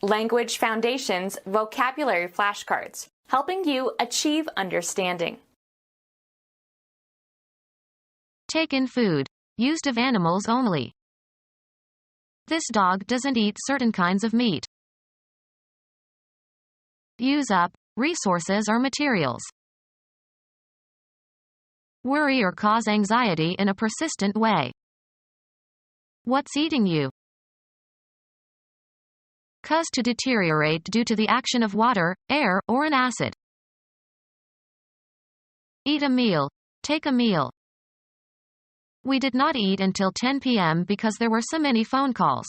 Language Foundations Vocabulary Flashcards, helping you achieve understanding. Take in food. Used of animals only. This dog doesn't eat certain kinds of meat. Use up resources or materials. Worry or cause anxiety in a persistent way. What's eating you? Cause to deteriorate due to the action of water, air, or an acid. Eat a meal. Take a meal. We did not eat until 10 p.m. because there were so many phone calls.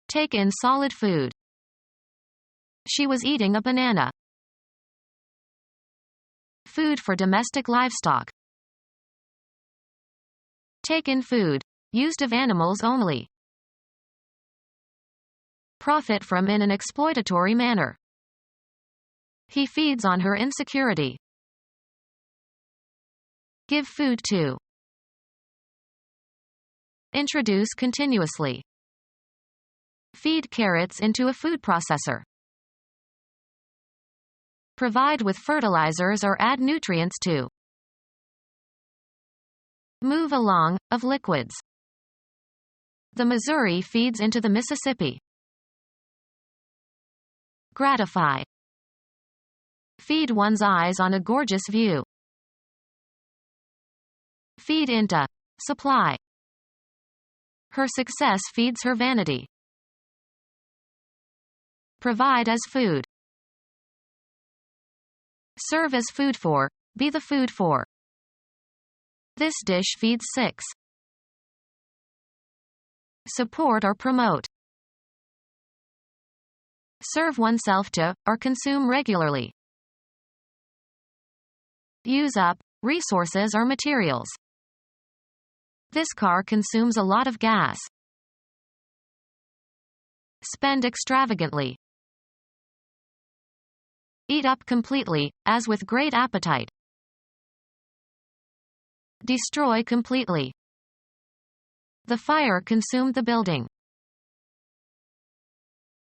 Take in solid food. She was eating a banana. Food for domestic livestock. Take in food. Used of animals only. Profit from in an exploitatory manner. He feeds on her insecurity. Give food to. Introduce continuously. Feed carrots into a food processor. Provide with fertilizers or add nutrients to. Move along, of liquids. The Missouri feeds into the Mississippi. Gratify. Feed one's eyes on a gorgeous view. Feed into. Supply. Her success feeds her vanity. Provide as food. Serve as food for. Be the food for. This dish feeds 6. Support or promote. Serve oneself to, or consume regularly. Use up resources or materials. This car consumes a lot of gas. Spend extravagantly. Eat up completely, as with great appetite. Destroy completely. The fire consumed the building.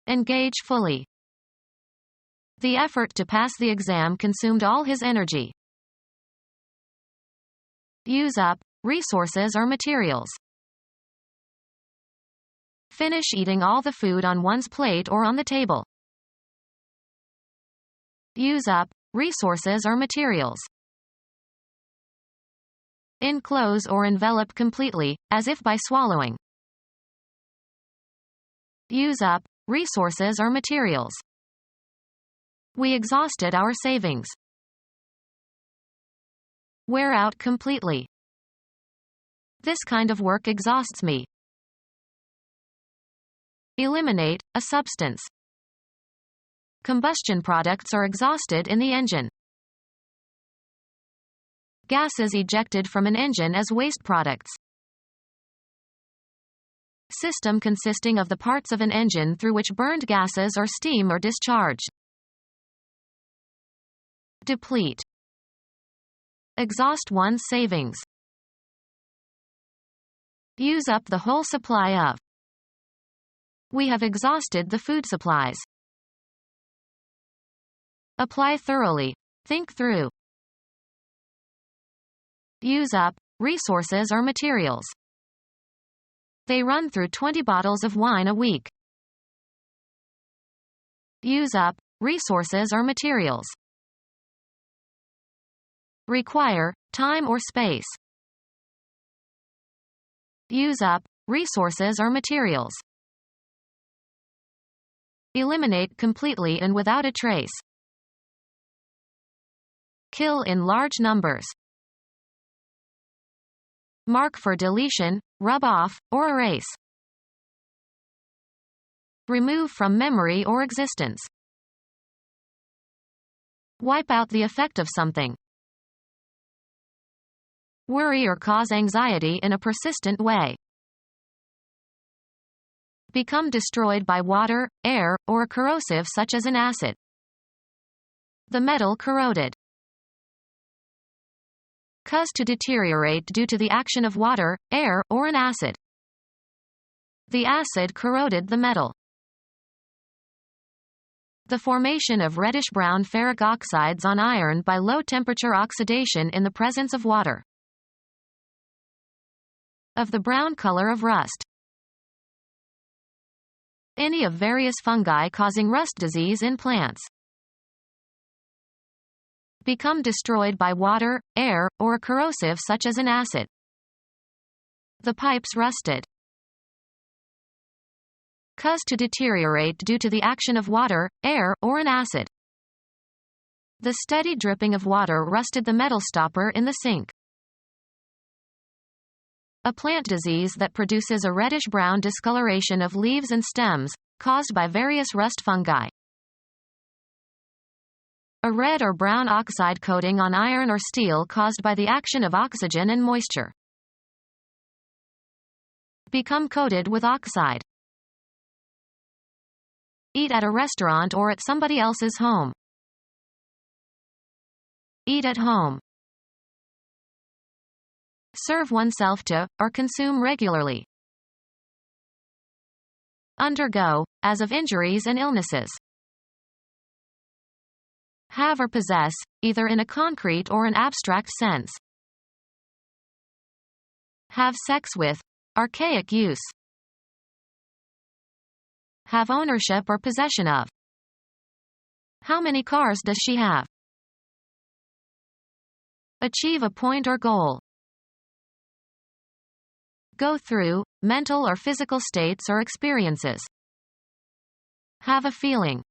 Engage fully. The effort to pass the exam consumed all his energy. Use up resources or materials. Finish eating all the food on one's plate or on the table. Use up resources or materials. Enclose or envelop completely, as if by swallowing. Use up resources or materials. We exhausted our savings. Wear out completely. This kind of work exhausts me. Eliminate a substance. Combustion products are exhausted in the engine. Gases ejected from an engine as waste products. System consisting of the parts of an engine through which burned gases or steam are discharged. Deplete. Exhaust one's savings. Use up the whole supply of. We have exhausted the food supplies. Apply thoroughly. Think through. Use up resources or materials. They run through 20 bottles of wine a week. Use up resources or materials. Require time or space. Use up resources or materials. Eliminate completely and without a trace. Kill in large numbers. Mark for deletion, rub off, or erase. Remove from memory or existence. Wipe out the effect of something. Worry or cause anxiety in a persistent way. Become destroyed by water, air, or a corrosive such as an acid. The metal corroded. Cause to deteriorate due to the action of water, air, or an acid. The acid corroded the metal. The formation of reddish-brown ferric oxides on iron by low-temperature oxidation in the presence of water. Of the brown color of rust. Any of various fungi causing rust disease in plants. Become destroyed by water, air, or a corrosive such as an acid. The pipes rusted. Cause to deteriorate due to the action of water, air, or an acid. The steady dripping of water rusted the metal stopper in the sink. A plant disease that produces a reddish-brown discoloration of leaves and stems, caused by various rust fungi. A red or brown oxide coating on iron or steel caused by the action of oxygen and moisture. Become coated with oxide. Eat at a restaurant or at somebody else's home. Eat at home. Serve oneself to, or consume regularly. Undergo, as of injuries and illnesses. Have or possess, either in a concrete or an abstract sense. Have sex with, archaic use. Have ownership or possession of. How many cars does she have? Achieve a point or goal. Go through, mental or physical states or experiences. Have a feeling.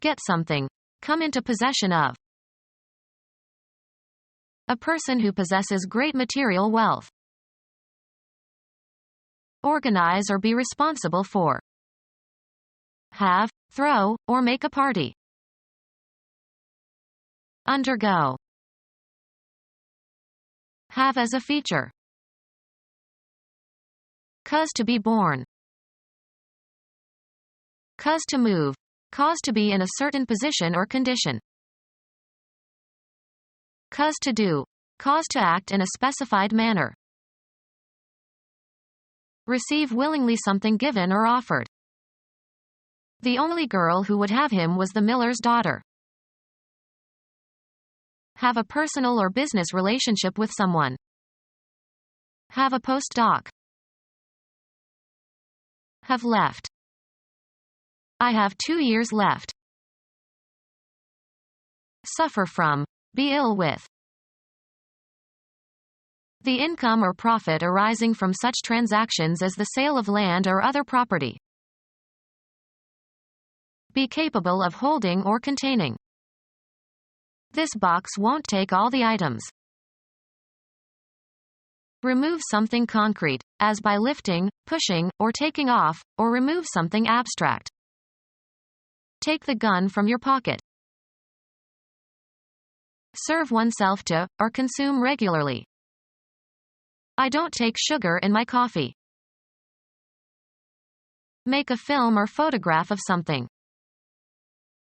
Get something. Come into possession of. A person who possesses great material wealth. Organize or be responsible for. Have, throw, or make a party. Undergo. Have as a feature. Cause to be born. Cause to move. Cause to be in a certain position or condition. Cause to do. Cause to act in a specified manner. Receive willingly something given or offered. The only girl who would have him was the miller's daughter. Have a personal or business relationship with someone. Have a postdoc. Have left. I have 2 years left. Suffer from. Be ill with. The income or profit arising from such transactions as the sale of land or other property. Be capable of holding or containing. This box won't take all the items. Remove something concrete, as by lifting, pushing, or taking off, or remove something abstract. Take the gun from your pocket. Serve oneself to, or consume regularly. I don't take sugar in my coffee. Make a film or photograph of something.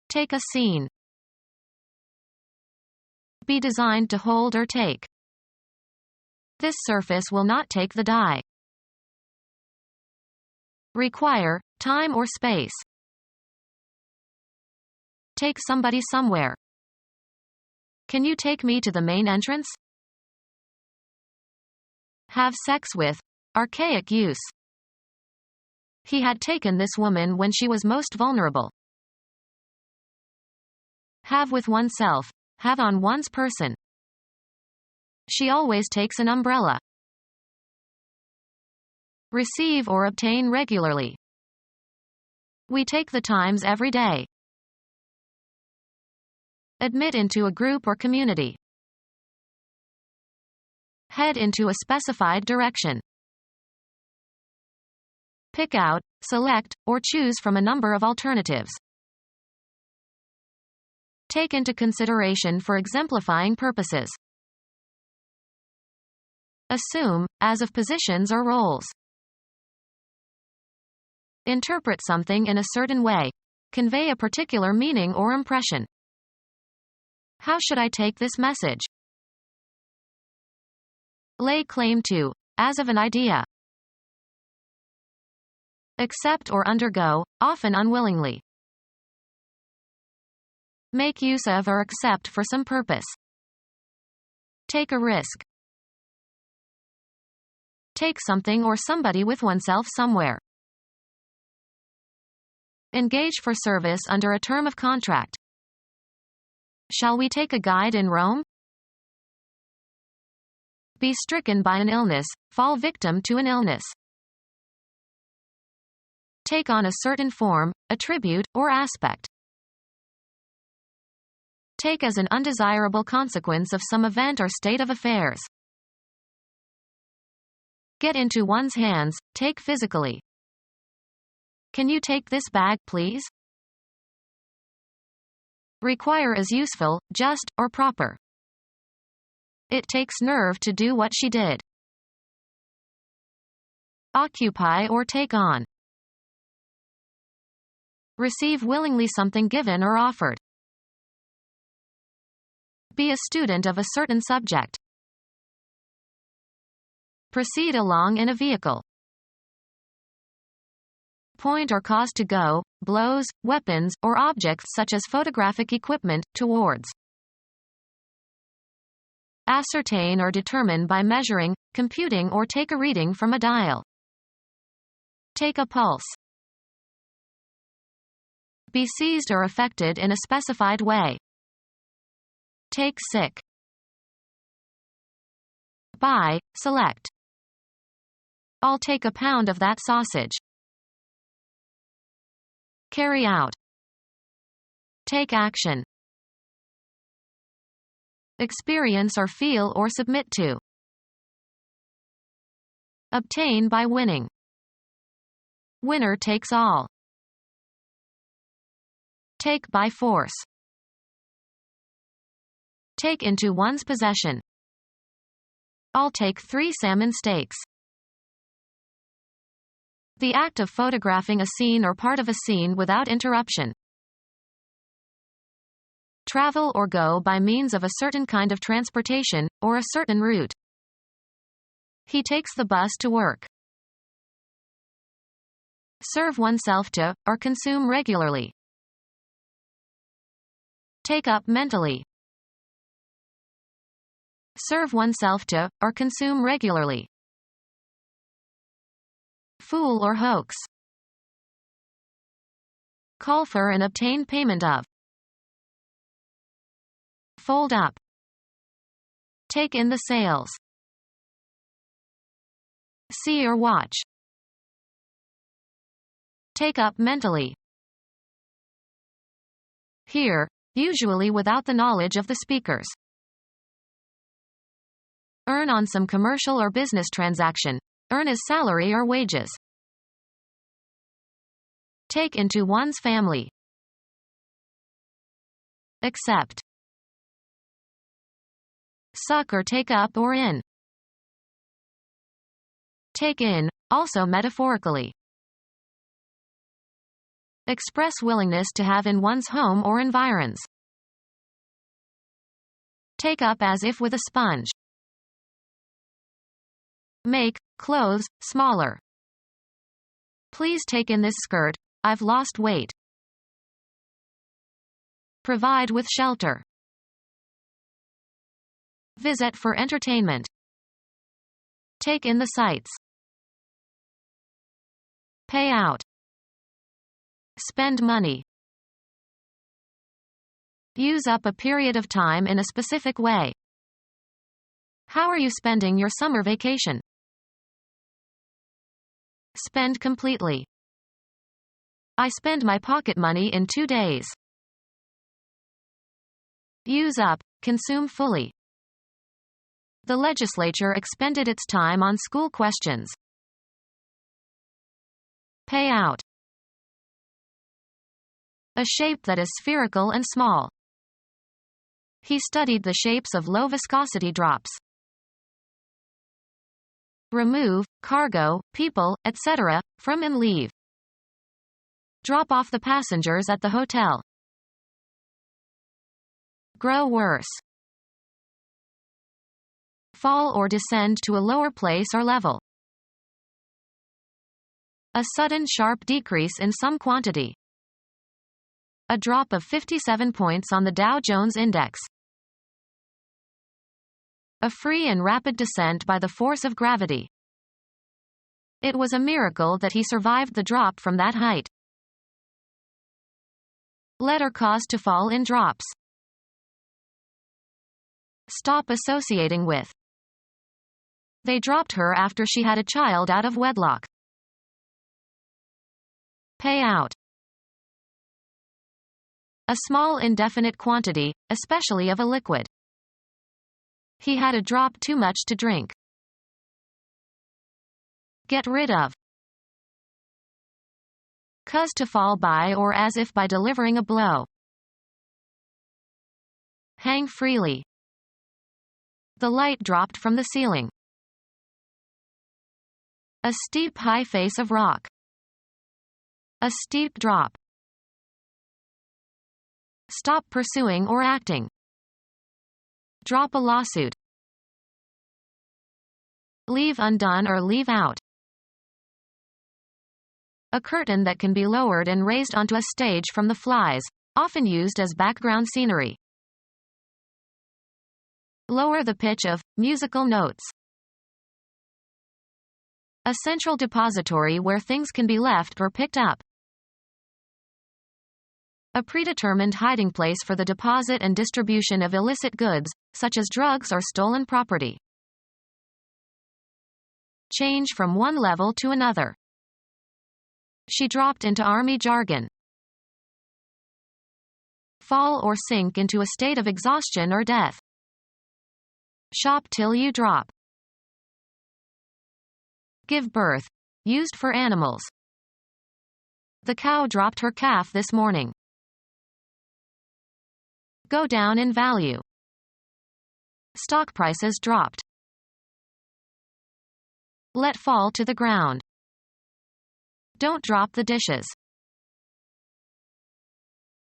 Take a scene. Be designed to hold or take. This surface will not take the dye. Require, time or space. Take somebody somewhere. Can you take me to the main entrance? Have sex with. Archaic use. He had taken this woman when she was most vulnerable. Have with oneself. Have on one's person. She always takes an umbrella. Receive or obtain regularly. We take the Times every day. Admit into a group or community. Head into a specified direction. Pick out, select, or choose from a number of alternatives. Take into consideration for exemplifying purposes. Assume, as of positions or roles. Interpret something in a certain way. Convey a particular meaning or impression. How should I take this message? Lay claim to, as of an idea. Accept or undergo, often unwillingly. Make use of or accept for some purpose. Take a risk. Take something or somebody with oneself somewhere. Engage for service under a term of contract. Shall we take a guide in Rome? Be stricken by an illness, fall victim to an illness. Take on a certain form, attribute, or aspect. Take as an undesirable consequence of some event or state of affairs. Get into one's hands, take physically. Can you take this bag, please? Require as useful, just, or proper. It takes nerve to do what she did. Occupy or take on. Receive willingly something given or offered. Be a student of a certain subject. Proceed along in a vehicle. Point or cause to go, blows, weapons, or objects such as photographic equipment, towards. Ascertain or determine by measuring, computing or take a reading from a dial. Take a pulse. Be seized or affected in a specified way. Take sick. Buy, select. I'll take a pound of that sausage. Carry out. Take action. Experience or feel or submit to. Obtain by winning. Winner takes all. Take by force. Take into one's possession. I'll take 3 salmon steaks. The act of photographing a scene or part of a scene without interruption. Travel or go by means of a certain kind of transportation, or a certain route. He takes the bus to work. Serve oneself to, or consume regularly. Take up mentally. Serve oneself to, or consume regularly. Fool or hoax. Call for and obtain payment of. Fold up. Take in the sails. See or watch. Take up mentally. Hear, usually without the knowledge of the speakers. Earn on some commercial or business transaction. Earn as salary or wages. Take into one's family. Accept. Suck or take up or in. Take in, also metaphorically. Express willingness to have in one's home or environs. Take up as if with a sponge. Make clothes smaller. Please take in this skirt, I've lost weight. Provide with shelter. Visit for entertainment. Take in the sights. Pay out. Spend money. Use up a period of time in a specific way. How are you spending your summer vacation? Spend completely. I spend my pocket money in 2 days. Use up, consume fully. The legislature expended its time on school questions. Pay out. A shape that is spherical and small. He studied the shapes of low-viscosity drops. Remove, cargo, people, etc., from and leave. Drop off the passengers at the hotel. Grow worse. Fall or descend to a lower place or level. A sudden sharp decrease in some quantity. A drop of 57 points on the Dow Jones Index. A free and rapid descent by the force of gravity. It was a miracle that he survived the drop from that height. Letter caused to fall in drops. Stop associating with. They dropped her after she had a child out of wedlock. Pay out. A small indefinite quantity, especially of a liquid. He had a drop too much to drink. Get rid of. Cause to fall by or as if by delivering a blow. Hang freely. The light dropped from the ceiling. A steep high face of rock. A steep drop. Stop pursuing or acting. Drop a lawsuit. Leave undone or leave out. A curtain that can be lowered and raised onto a stage from the flies, often used as background scenery. Lower the pitch of musical notes. A central depository where things can be left or picked up. A predetermined hiding place for the deposit and distribution of illicit goods, such as drugs or stolen property. Change from one level to another. She dropped into army jargon. Fall or sink into a state of exhaustion or death. Shop till you drop. Give birth. Used for animals. The cow dropped her calf this morning. Go down in value. Stock prices dropped. Let fall to the ground. Don't drop the dishes.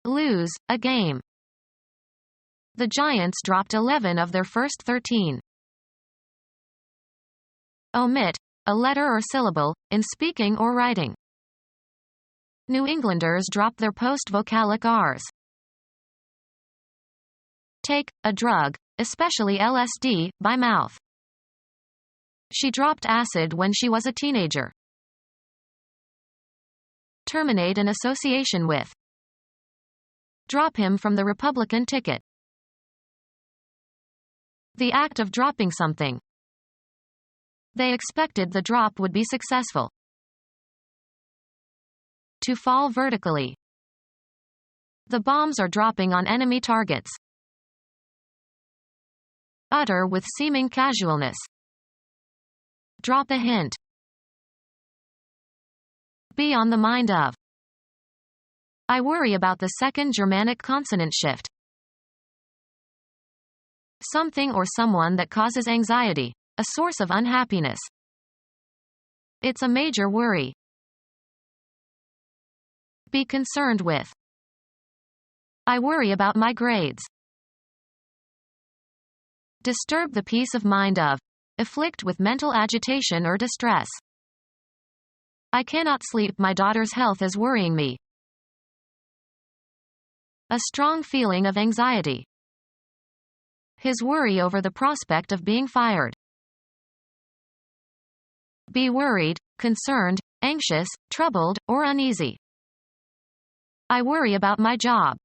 Lose a game. The Giants dropped 11 of their first 13. Omit a letter or syllable in speaking or writing. New Englanders drop their post-vocalic Rs. Take a drug, especially LSD, by mouth. She dropped acid when she was a teenager. Terminate an association with. Drop him from the Republican ticket. The act of dropping something. They expected the drop would be successful. To fall vertically. The bombs are dropping on enemy targets. Utter with seeming casualness. Drop a hint. Be on the mind of. I worry about the second Germanic consonant shift. Something or someone that causes anxiety, a source of unhappiness. It's a major worry. Be concerned with. I worry about my grades. Disturb the peace of mind of. Afflict with mental agitation or distress. I cannot sleep. My daughter's health is worrying me. A strong feeling of anxiety. His worry over the prospect of being fired. Be worried, concerned, anxious, troubled, or uneasy. I worry about my job.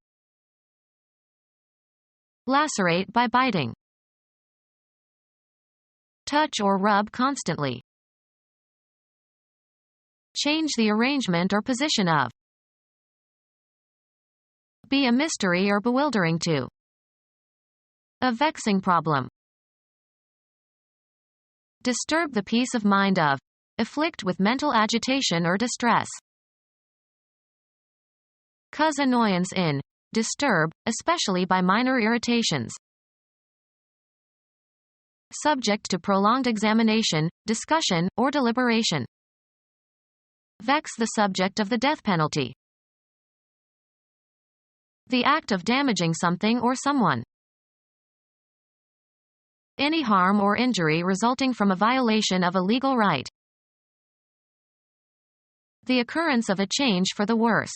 Lacerate by biting. Touch or rub constantly. Change the arrangement or position of. Be a mystery or bewildering to. A vexing problem. Disturb the peace of mind of. Afflict with mental agitation or distress. Cause annoyance in. Disturb, especially by minor irritations. Subject to prolonged examination, discussion, or deliberation. Vex the subject of the death penalty. The act of damaging something or someone. Any harm or injury resulting from a violation of a legal right. The occurrence of a change for the worse.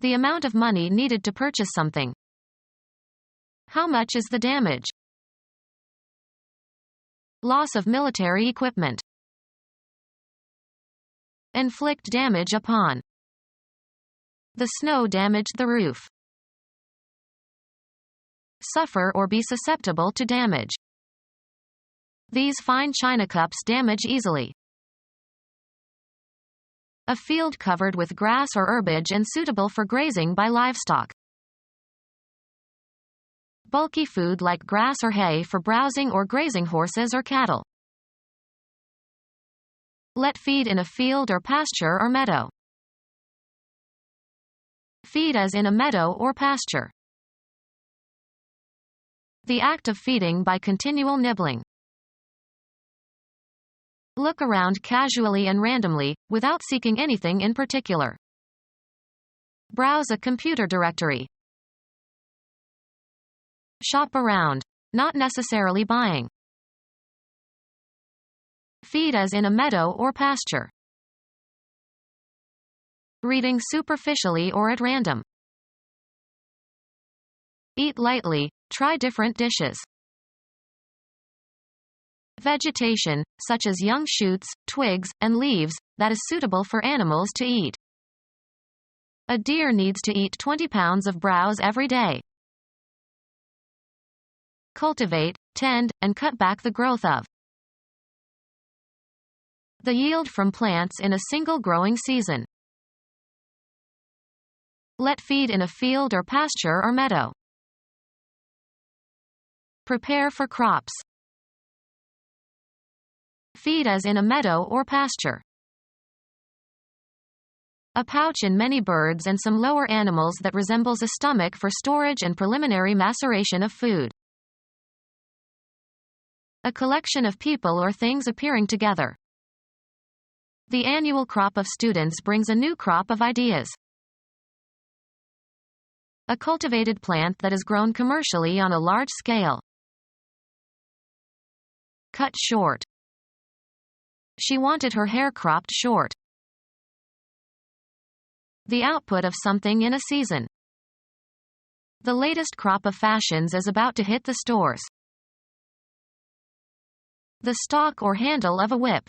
The amount of money needed to purchase something. How much is the damage? Loss of military equipment. Inflict damage upon. The snow damaged the roof. Suffer or be susceptible to damage. These fine china cups damage easily. A field covered with grass or herbage and suitable for grazing by livestock. Bulky food like grass or hay for browsing or grazing horses or cattle. Let feed in a field or pasture or meadow. Feed as in a meadow or pasture. The act of feeding by continual nibbling. Look around casually and randomly, without seeking anything in particular. Browse a computer directory. Shop around, not necessarily buying. Feed as in a meadow or pasture. Reading superficially or at random. Eat lightly, try different dishes. Vegetation, such as young shoots, twigs, and leaves, that is suitable for animals to eat. A deer needs to eat 20 pounds of browse every day. Cultivate, tend, and cut back the growth of. The yield from plants in a single growing season. Let feed in a field or pasture or meadow. Prepare for crops. Feed as in a meadow or pasture. A pouch in many birds and some lower animals that resembles a stomach for storage and preliminary maceration of food. A collection of people or things appearing together. The annual crop of students brings a new crop of ideas. A cultivated plant that is grown commercially on a large scale. Cut short. She wanted her hair cropped short. The output of something in a season. The latest crop of fashions is about to hit the stores. The stalk or handle of a whip.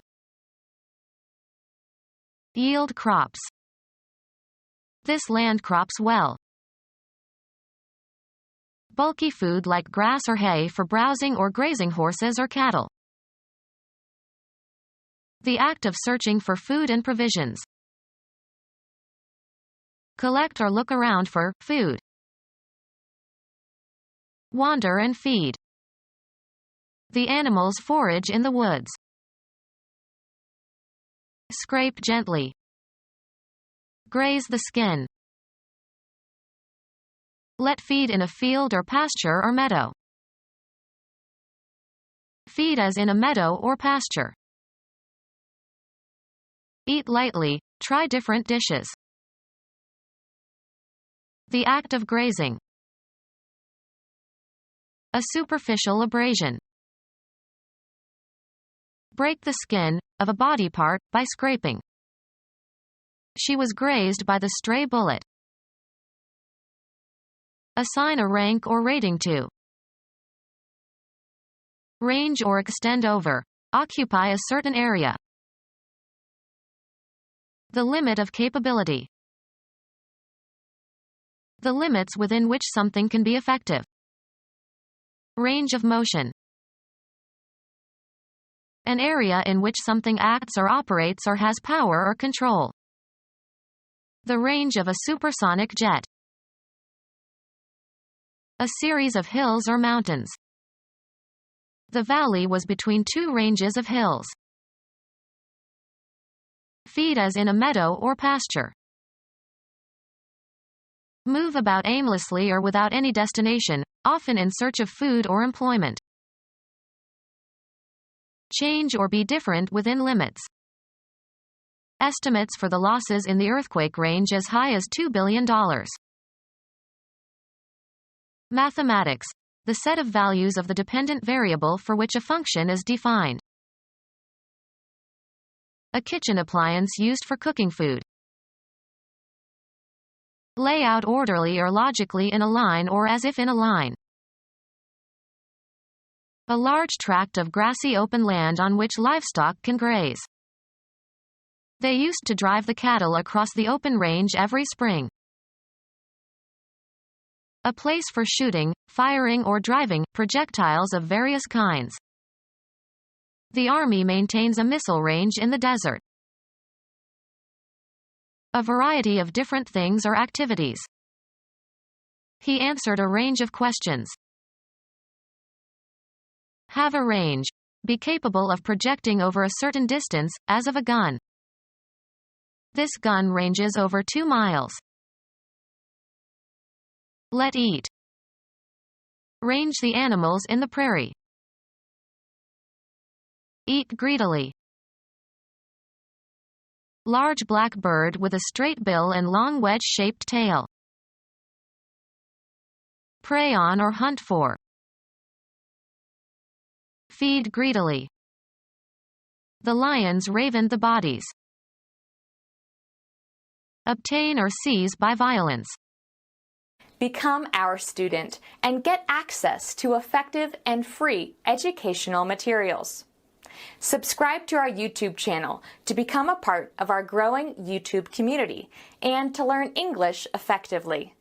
Yield crops. This land crops well. Bulky food like grass or hay for browsing or grazing horses or cattle. The act of searching for food and provisions. Collect or look around for food. Wander and feed. The animals forage in the woods. Scrape gently. Graze the skin. Let feed in a field or pasture or meadow. Feed as in a meadow or pasture. Eat lightly, try different dishes. The act of grazing. A superficial abrasion. Break the skin of a body part by scraping. She was grazed by the stray bullet. Assign a rank or rating to. Range or extend over. Occupy a certain area. The limit of capability. The limits within which something can be effective. Range of motion. An area in which something acts or operates or has power or control. The range of a supersonic jet. A series of hills or mountains. The valley was between two ranges of hills. Feed as in a meadow or pasture. Move about aimlessly or without any destination, often in search of food or employment. Change or be different within limits. Estimates for the losses in the earthquake range as high as $2 billion. Mathematics. The set of values of the dependent variable for which a function is defined. A kitchen appliance used for cooking food. Lay out orderly or logically in a line or as if in a line. A large tract of grassy open land on which livestock can graze. They used to drive the cattle across the open range every spring. A place for shooting, firing or driving projectiles of various kinds. The army maintains a missile range in the desert. A variety of different things or activities. He answered a range of questions. Have a range. Be capable of projecting over a certain distance, as of a gun. This gun ranges over 2 miles. Let eat. Range the animals in the prairie. Eat greedily. Large black bird with a straight bill and long wedge-shaped tail. Prey on or hunt for. Feed greedily. The lions ravened the bodies. Obtain or seize by violence. Become our student and get access to effective and free educational materials. Subscribe to our YouTube channel to become a part of our growing YouTube community and to learn English effectively.